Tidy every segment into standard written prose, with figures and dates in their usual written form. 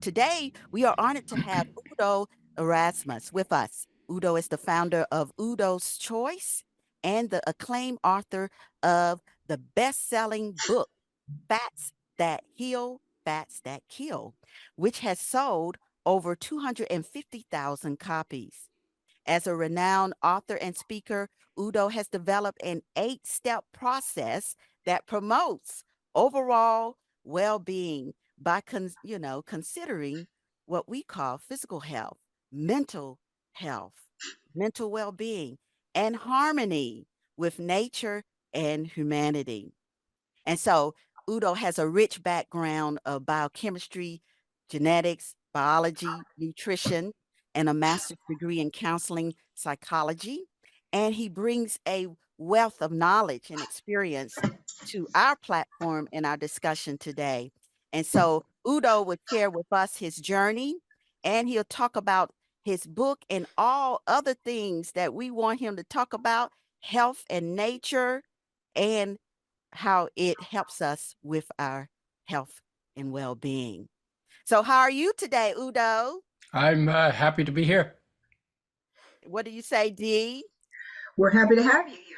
Today, we are honored to have Udo Erasmus with us. Udo is the founder of Udo's Choice and the acclaimed author of the best-selling book, Fats That Heal, Fats That Kill, which has sold over 250,000 copies. As a renowned author and speaker, Udo has developed an 8-step process that promotes overall well-being by considering what we call physical mental health, mental well-being, and harmony with nature and humanity. And so Udo has a rich background of biochemistry, genetics, biology, nutrition, and a master's degree in counseling psychology. And he brings a wealth of knowledge and experience to our platform in our discussion today. And so Udo would share with us his journey, and he'll talk about his book and all other things that we want him to talk about, health and nature, and how it helps us with our health and well-being. So how are you today, Udo? I'm happy to be here. What do you say, Dee? We're happy to have you here.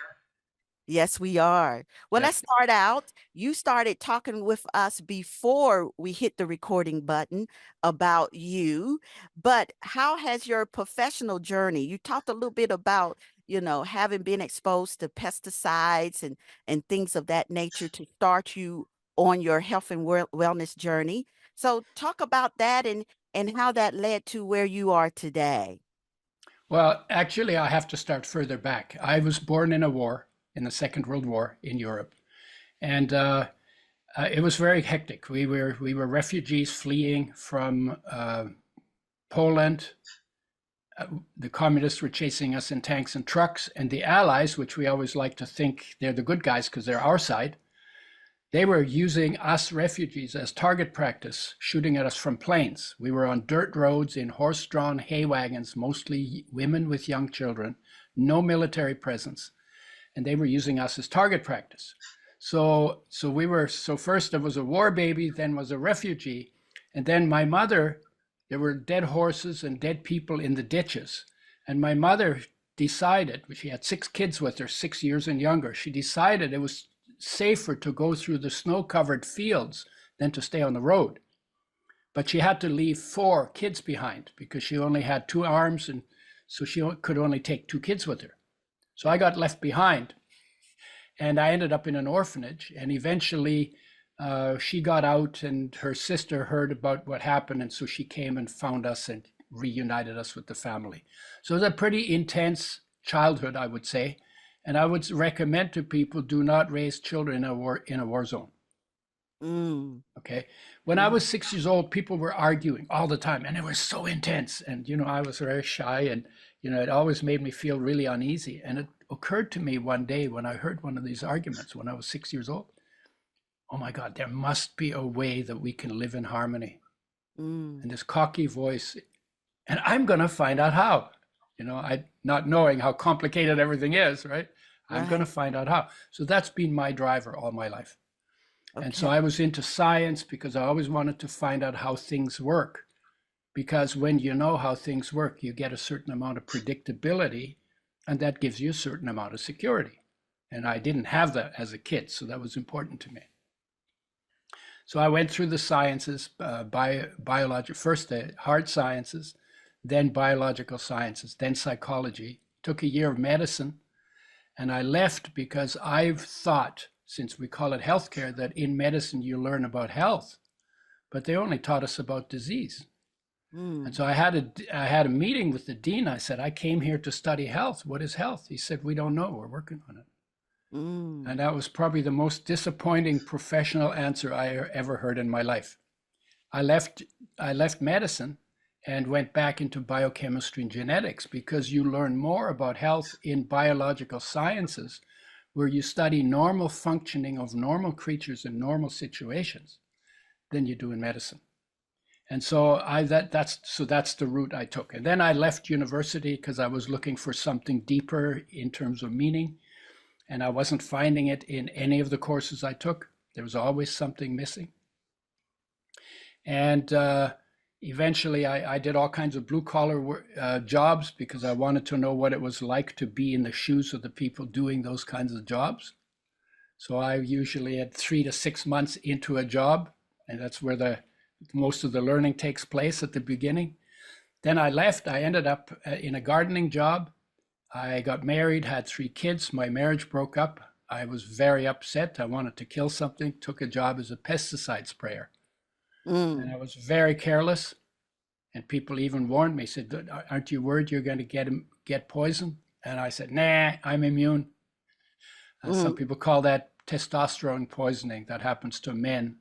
Yes, we are. Well, Yeah. let's start out. You started talking with us before we hit the recording button about you, but how has your professional journey? You talked a little bit about, having been exposed to pesticides and things of that nature to start you on your health and wellness journey. So talk about that and how that led to where you are today. Well, actually, I have to start further back. I was born in a war, in the Second World War in Europe, and it was very hectic. We were refugees fleeing from Poland. The communists were chasing us in tanks and trucks, and the Allies, which we always like to think they're the good guys because they're our side, they were using us refugees as target practice, shooting at us from planes. We were on dirt roads in horse-drawn hay wagons, mostly women with young children, no military presence, and they were using us as target practice. So first there was a war baby, then was a refugee, and then my mother, there were dead horses and dead people in the ditches, and my mother decided, she had 6 kids with her, 6 years and younger, she decided it was safer to go through the snow-covered fields than to stay on the road. But she had to leave 4 kids behind because she only had 2 arms, and so she could only take 2 kids with her. So I got left behind, and I ended up in an orphanage. And eventually, she got out, and her sister heard about what happened, and so she came and found us and reunited us with the family. So it was a pretty intense childhood, I would say. And I would recommend to people, do not raise children in a war zone. Mm. Okay. When I was 6 years old, people were arguing all the time, and it was so intense. And I was very shy, and it always made me feel really uneasy. And it occurred to me one day when I heard one of these arguments when I was 6 years old. Oh my God, there must be a way that we can live in harmony. Mm. And this cocky voice, and I'm going to find out how. I not knowing how complicated everything is, right? I'm going to Right. find out how. So that's been my driver all my life. And so Okay. I was into science because I always wanted to find out how things work. Because when you know how things work, you get a certain amount of predictability, and that gives you a certain amount of security. And I didn't have that as a kid, so that was important to me. So I went through the sciences, first the hard sciences, then biological sciences, then psychology, took a year of medicine, and I left because I've thought, since we call it healthcare, that in medicine you learn about health, but they only taught us about disease. And Mm. so I had a meeting with the dean. I said, I came here to study health. What is health? He said, we don't know. We're working on it. Mm. And that was probably the most disappointing professional answer I ever heard in my life. I left medicine and went back into biochemistry and genetics because you learn more about health in biological sciences, where you study normal functioning of normal creatures in normal situations, than you do in medicine. And so that's the route I took. And then I left university because I was looking for something deeper in terms of meaning, and I wasn't finding it in any of the courses I took. There was always something missing. And eventually I did all kinds of blue collar jobs because I wanted to know what it was like to be in the shoes of the people doing those kinds of jobs. So I usually had 3 to 6 months into a job, and that's where most of the learning takes place at the beginning. Then I left. I ended up in a gardening job. I got married, had 3 kids. My marriage broke up. I was very upset. I wanted to kill something, took a job as a pesticide sprayer. And I was very careless. And people even warned me, said, aren't you worried you're going to get poison? And I said, nah, I'm immune. Some people call that testosterone poisoning. That happens to men.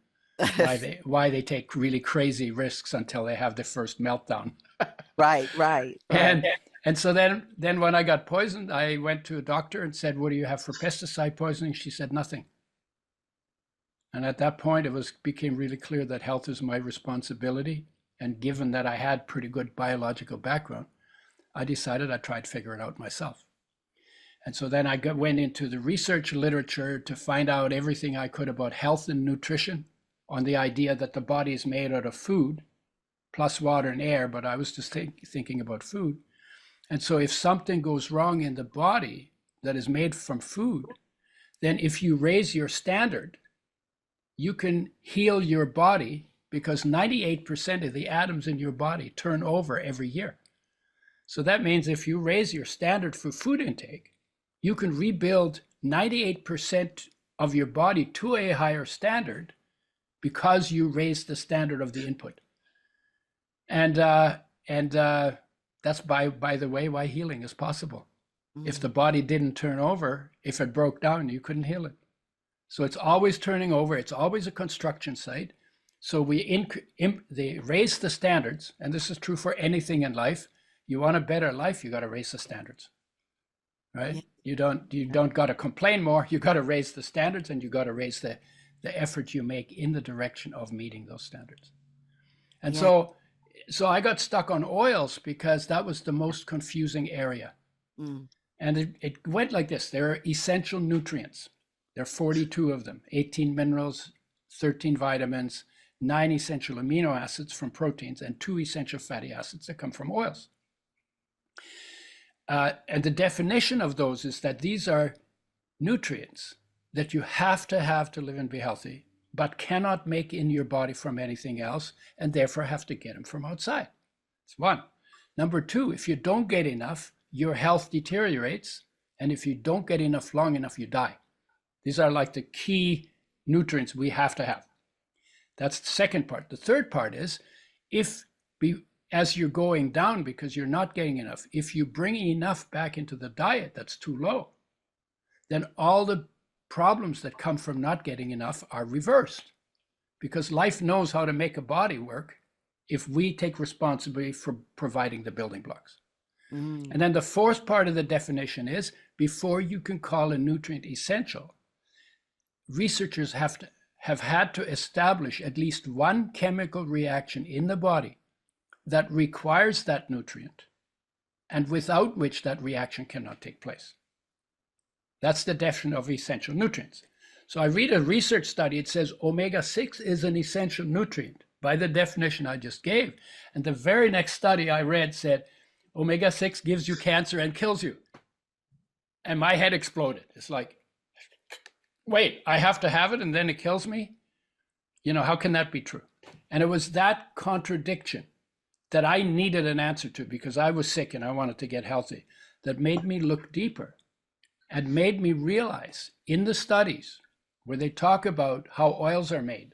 Why they take really crazy risks until they have their first meltdown. Right. And so then when I got poisoned, I went to a doctor and said, what do you have for pesticide poisoning? She said, nothing. And at that point, became really clear that health is my responsibility. And given that I had pretty good biological background, I decided I'd try to figure it out myself. And so then I went into the research literature to find out everything I could about health and nutrition, on the idea that the body is made out of food, plus water and air, but I was just thinking about food. And so if something goes wrong in the body that is made from food, then if you raise your standard, you can heal your body, because 98% of the atoms in your body turn over every year. So that means if you raise your standard for food intake, you can rebuild 98% of your body to a higher standard because you raise the standard of the input. And that's by the way why healing is possible. If the body didn't turn over, if it broke down, you couldn't heal it. So it's always turning over. It's always a construction site. So they raise the standards, and this is true for anything in life. You want a better life, you got to raise the standards, right? Yeah. You don't got to complain more. You got to raise the standards, and you got to raise the effort you make in the direction of meeting those standards. And so I got stuck on oils because that was the most confusing area. And it went like this. There are essential nutrients. There are 42 of them, 18 minerals, 13 vitamins, 9 essential amino acids from proteins, and 2 essential fatty acids that come from oils. And the definition of those is that these are nutrients that you have to live and be healthy, but cannot make in your body from anything else, and therefore have to get them from outside. That's one. Number 2, if you don't get enough, your health deteriorates, and if you don't get enough long enough, you die. These are like the key nutrients we have to have. That's the second part. The third part is, as you're going down because you're not getting enough, if you bring enough back into the diet that's too low, then all the problems that come from not getting enough are reversed, because life knows how to make a body work if we take responsibility for providing the building blocks. And then the fourth part of the definition is, before you can call a nutrient essential, researchers have had to establish at least one chemical reaction in the body that requires that nutrient, and without which that reaction cannot take place. That's the definition of essential nutrients. So I read a research study, it says omega-6 is an essential nutrient by the definition I just gave. And the very next study I read said omega-6 gives you cancer and kills you. And my head exploded. It's like, wait, I have to have it and then it kills me? How can that be true? And it was that contradiction that I needed an answer to, because I was sick and I wanted to get healthy, that made me look deeper and made me realize in the studies where they talk about how oils are made,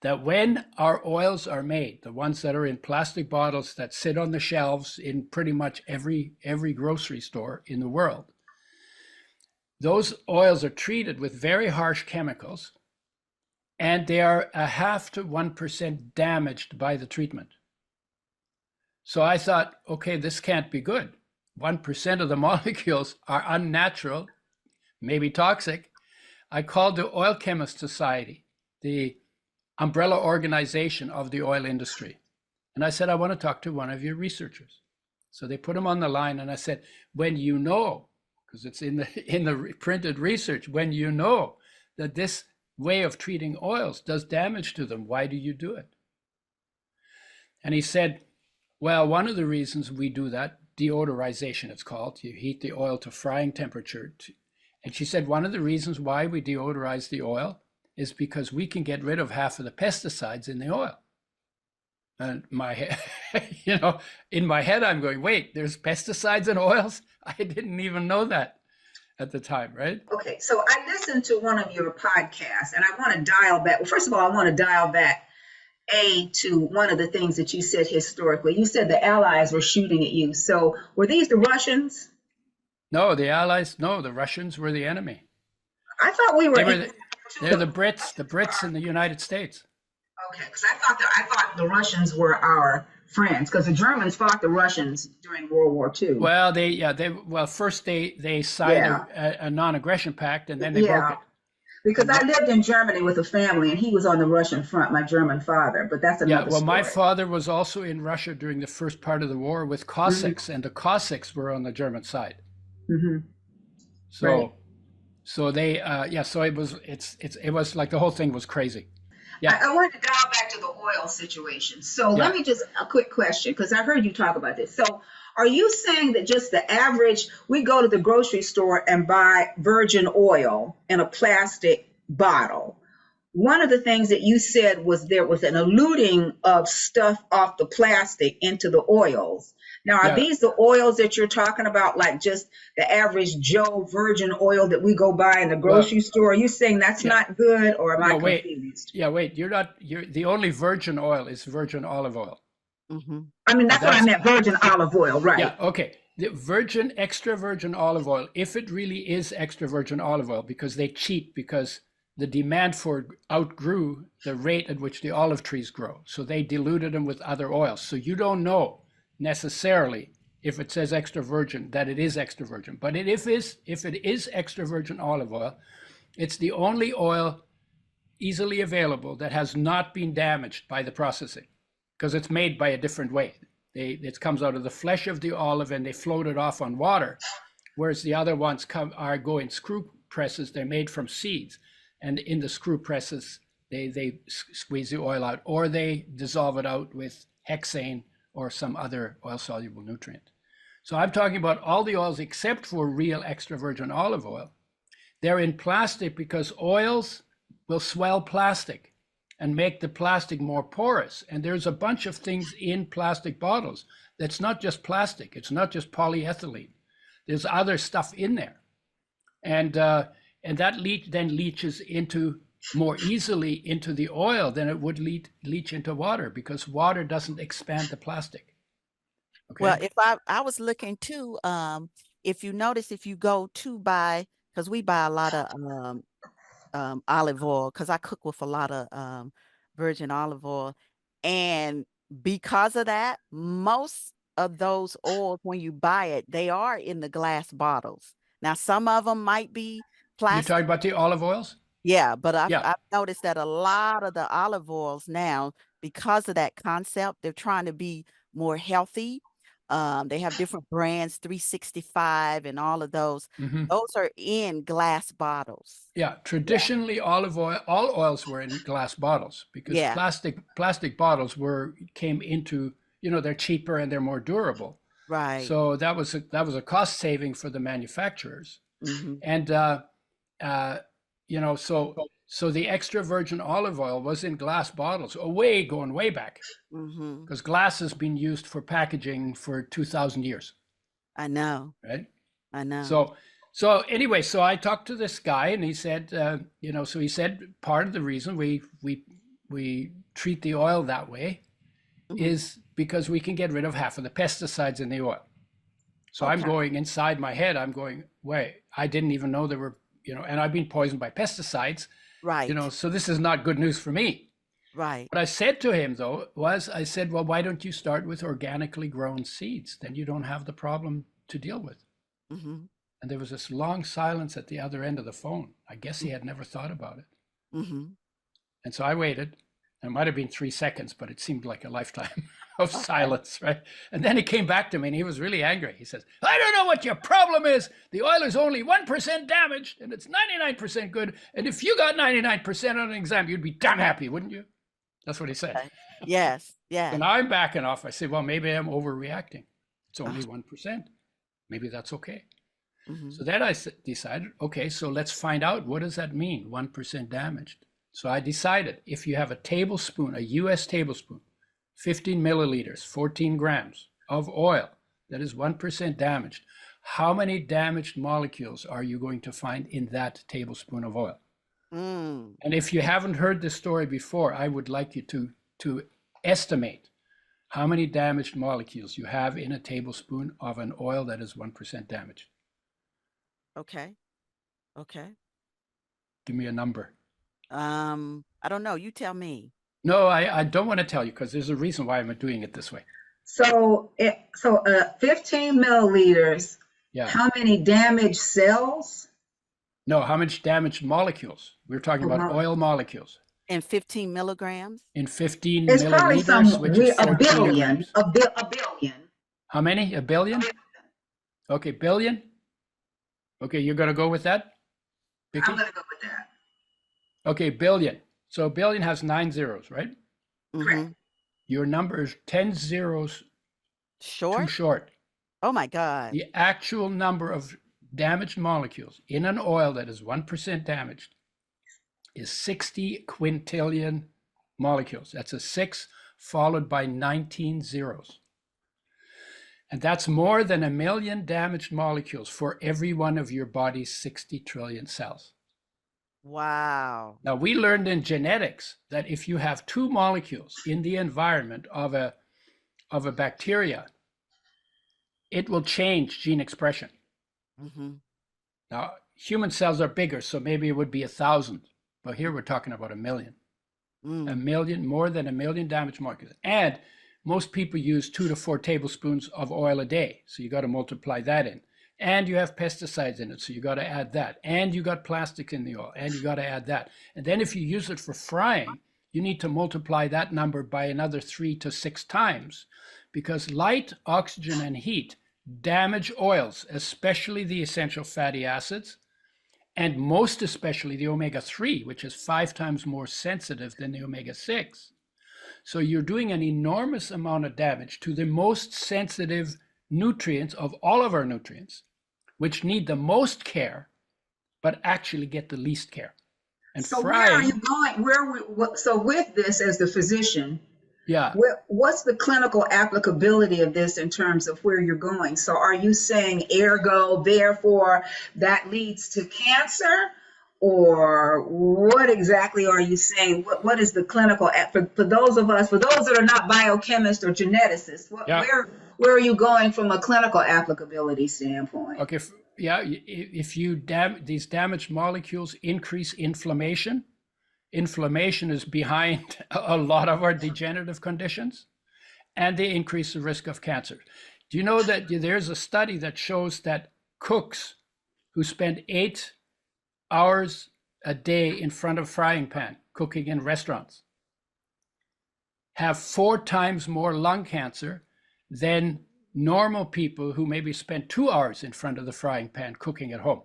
that when our oils are made, the ones that are in plastic bottles that sit on the shelves in pretty much every grocery store in the world, those oils are treated with very harsh chemicals, and they are 0.5 to 1% damaged by the treatment. So I thought, okay, this can't be good. 1% of the molecules are unnatural, maybe toxic. I called the Oil Chemist Society, the umbrella organization of the oil industry. And I said, I want to talk to one of your researchers. So they put him on the line, and I said, when you know, because it's in the printed research, when you know that this way of treating oils does damage to them, why do you do it? And he said, well, one of the reasons we do that, deodorization it's called, you heat the oil to frying temperature. And she said, one of the reasons why we deodorize the oil is because we can get rid of half of the pesticides in the oil. And my head, in my head, I'm going, wait, there's pesticides in oils? I didn't even know that at the time, right? Okay, so I listened to one of your podcasts and I want to dial back. Well, first of all, I want to dial back to one of the things that you said historically. You said the Allies were shooting at you. So were these the Russians? No, the Allies, no, the Russians were the enemy. I thought we were. They're the Brits in the United States. Okay, because I thought the Russians were our friends, because the Germans fought the Russians during World War II. Well, first they signed a non-aggression pact, and then they broke it. Because I lived in Germany with a family, and he was on the Russian front, my German father. But that's another story. My father was also in Russia during the first part of the war with Cossacks, and the Cossacks were on the German side. Mm-hmm. So, right. So they, so it was like the whole thing was crazy. Yeah. I wanted to dial back to the oil situation. So let me just, a quick question, because I heard you talk about this. So are you saying that just the average, we go to the grocery store and buy virgin oil in a plastic bottle? One of the things that you said was there was an eluting of stuff off the plastic into the oils. Now, are these the oils that you're talking about, like just the average Joe virgin oil that we go buy in the grocery store? Are you saying that's not good, or am I confused? Wait, you're the only virgin oil is virgin olive oil. Mm-hmm. I mean, that's what I meant, virgin olive oil, right? Yeah, okay. The extra virgin olive oil, if it really is extra virgin olive oil, because they cheat, because the demand for it outgrew the rate at which the olive trees grow. So they diluted them with other oils. So you don't know necessarily, if it says extra virgin, that it is extra virgin. But if it is extra virgin olive oil, it's the only oil easily available that has not been damaged by the processing, because it's made by a different way. It comes out of the flesh of the olive and they float it off on water, whereas the other ones go in screw presses. They're made from seeds, and in the screw presses they squeeze the oil out, or they dissolve it out with hexane or some other oil-soluble nutrient. So I'm talking about all the oils except for real extra virgin olive oil. They're in plastic because oils will swell plastic and make the plastic more porous. And there's a bunch of things in plastic bottles that's not just plastic. It's not just polyethylene. There's other stuff in there. And that then leaches into more easily into the oil than it would leach into water, because water doesn't expand the plastic. Okay? Well, if I was looking too, if you notice, if you go to buy, because we buy a lot of olive oil, because I cook with a lot of virgin olive oil, and because of that, most of those oils, when you buy it, they are in the glass bottles. Now, some of them might be plastic. You're talking about the olive oils? Yeah, but I've noticed that a lot of the olive oils now, because of that concept, they're trying to be more healthy. They have different brands, 365 and all of those. Mm-hmm. Those are in glass bottles. Yeah, traditionally olive oil, all oils were in glass bottles, because plastic bottles came into, they're cheaper and they're more durable. Right. So that was a cost saving for the manufacturers. Mm-hmm. And so the extra virgin olive oil was in glass bottles, going way back, because glass has been used for packaging for 2,000 years. I know. Right? I know. So anyway, so I talked to this guy, and he said, so he said part of the reason we treat the oil that way is because we can get rid of half of the pesticides in the oil. So I'm going inside my head, I'm going, wait, I didn't even know there were, and I've been poisoned by pesticides. Right. So this is not good news for me. Right. What I said to him, though, I said, well, why don't you start with organically grown seeds? Then you don't have the problem to deal with. Mm-hmm. And there was this long silence at the other end of the phone. I guess he had never thought about it. Mm-hmm. And so I waited. It might have been 3 seconds, but it seemed like a lifetime of silence, right? And then he came back to me and he was really angry. He says, I don't know what your problem is. The oil is only 1% damaged and it's 99% good. And if you got 99% on an exam, you'd be damn happy, wouldn't you? That's what he said. Okay. Yes. So Yeah. now I'm backing off. I say, well, maybe I'm overreacting. It's Uh, only 1%. Maybe that's okay. mhm. So then I decided, okay, so let's find out, what does that mean, 1% damaged? So I decided, if you have a tablespoon, a US tablespoon, 15 milliliters, 14 grams of oil that is 1% damaged, how many damaged molecules are you going to find in that tablespoon of oil? Mm. And if you haven't heard this story before, I would like you to estimate how many damaged molecules you have in a tablespoon of an oil that is 1% damaged. Okay. Okay. Give me a number. I don't know. You tell me. No, I don't want to tell you, because there's a reason why I'm doing it this way. So 15 milliliters, Yeah. how many damaged cells? No, how much damaged molecules? We're talking about oil molecules In 15 milligrams? in 15 It's probably milliliters, which is a 14 billion, grams. a billion. How many? A billion? Okay, billion? Okay, you're going to go with that, Vicki? I'm going to go with that. Okay, billion. So a billion has 9 zeros, right? Mm-hmm. Your number is 10 zeros too Short? short. Oh my God. The actual number of damaged molecules in an oil that is 1% damaged is 60 quintillion molecules. That's a 6 followed by 19 zeros. And that's more than 1 million damaged molecules for every one of your body's 60 trillion cells. Wow. Now, we learned in genetics that if you have 2 molecules in the environment of a bacteria, it will change gene expression. Mm-hmm. Now, human cells are bigger, so maybe it would be 1,000. But here we're talking about 1 million. Mm. 1 million, more than 1 million damaged molecules. And most people use 2 to 4 tablespoons of oil a day. So you got to multiply that in. And you have pesticides in it, so you got to add that. And you got plastic in the oil, and you got to add that. And then if you use it for frying, you need to multiply that number by another 3 to 6 times, because light, oxygen, and heat damage oils, especially the essential fatty acids, and most especially the omega-3, which is 5 times more sensitive than the omega-6. So you're doing an enormous amount of damage to the most sensitive nutrients of all of our nutrients, which need the most care, but actually get the least care. And so frying, where are you going? So with this, as the physician, yeah. What's the clinical applicability of this in terms of where you're going? So are you saying ergo, therefore, that leads to cancer? Or what exactly are you saying? What is the clinical, for those of us, for those that are not biochemists or geneticists, where are you going from a clinical applicability standpoint? Okay, if these damaged molecules increase inflammation, inflammation is behind a lot of our degenerative conditions, and they increase the risk of cancer. Do you know that there's a study that shows that cooks who spend 8 hours a day in front of a frying pan cooking in restaurants have 4 times more lung cancer than normal people who maybe spend 2 hours in front of the frying pan cooking at home?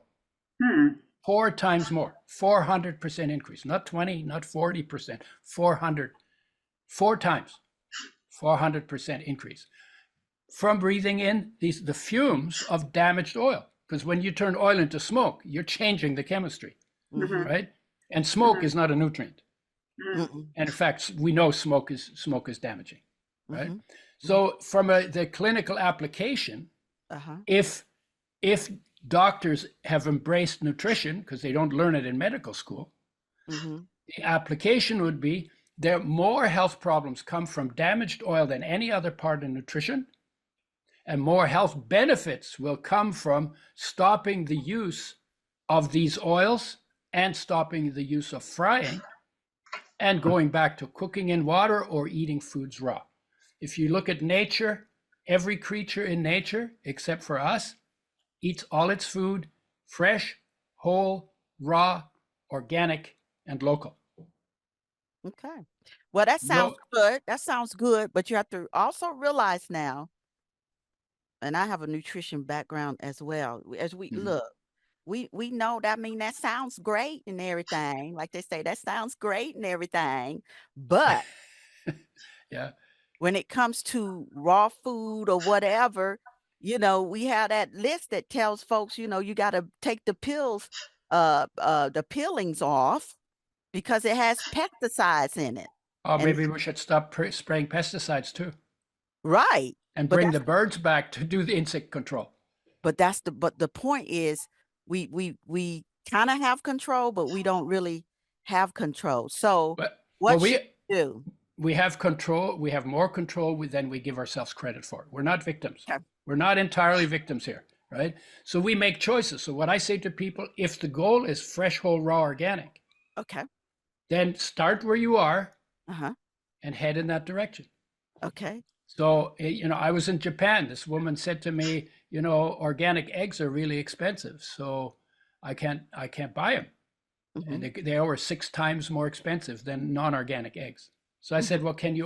4 times more, 400% increase, not 20, not 40%, 400, 4 times, 400% increase from breathing in the fumes of damaged oil. Because when you turn oil into smoke, you're changing the chemistry, right? And smoke is not a nutrient. Mm-mm. And in fact, we know smoke is damaging, right? Mhm. So from the clinical application, if doctors have embraced nutrition, because they don't learn it in medical school, the application would be there more health problems come from damaged oil than any other part of nutrition, and more health benefits will come from stopping the use of these oils and stopping the use of frying and going back to cooking in water or eating foods raw. If you look at nature, every creature in nature, except for us, eats all its food fresh, whole, raw, organic, and local. Okay. Well, that sounds good. That sounds good. But you have to also realize now, and I have a nutrition background as well. As we look, we know that, I mean, that sounds great and everything. Like they say, that sounds great and everything. But Yeah. When it comes to raw food or whatever, we have that list that tells folks, you got to take the the peelings off because it has pesticides in it. Or And maybe we should stop spraying pesticides too, right. and But bring the that's birds back to do the insect control. but the point is we kind of have control, but we don't really have control. So But well, what should we do? we have control. We have more control than we give ourselves credit for. We're not victims. Okay. We're not entirely victims here, right? So we make choices. So what I say to people, if the goal is fresh, whole, raw, organic, Okay. then start where you are Uh-huh. and head in that direction. Okay. So, I was in Japan. This woman said to me, organic eggs are really expensive, so I can't buy them. And Mm-hmm. they are 6 times more expensive than non-organic eggs. So I said, well, can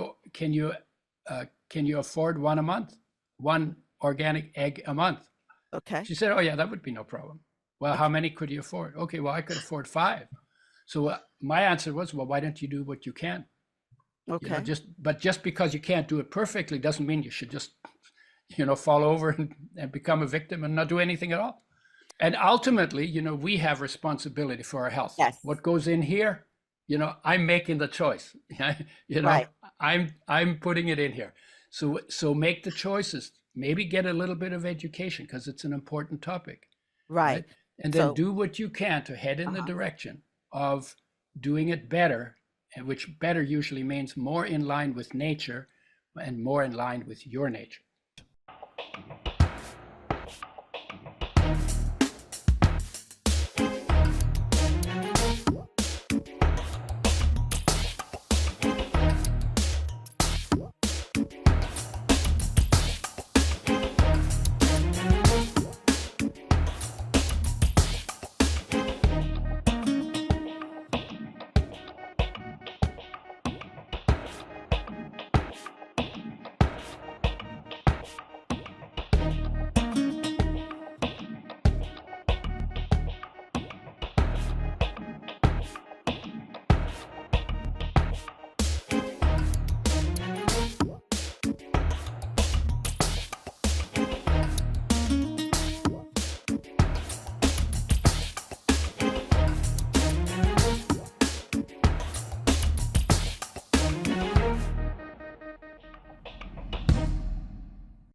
you afford one a month, one organic egg a month? Okay. She said, oh yeah, that would be no problem. Well, how many could you afford? Okay, well, I could afford 5. So my answer was, well, why don't you do what you can? Okay. Just because you can't do it perfectly doesn't mean you should just, fall over and become a victim and not do anything at all. And ultimately, we have responsibility for our health. Yes. What goes in here, I'm making the choice. Right. I'm putting it in here. So make the choices. Maybe get a little bit of education because it's an important topic. Right. And then So do what you can to head in the direction of doing it better, and which better usually means more in line with nature and more in line with your nature.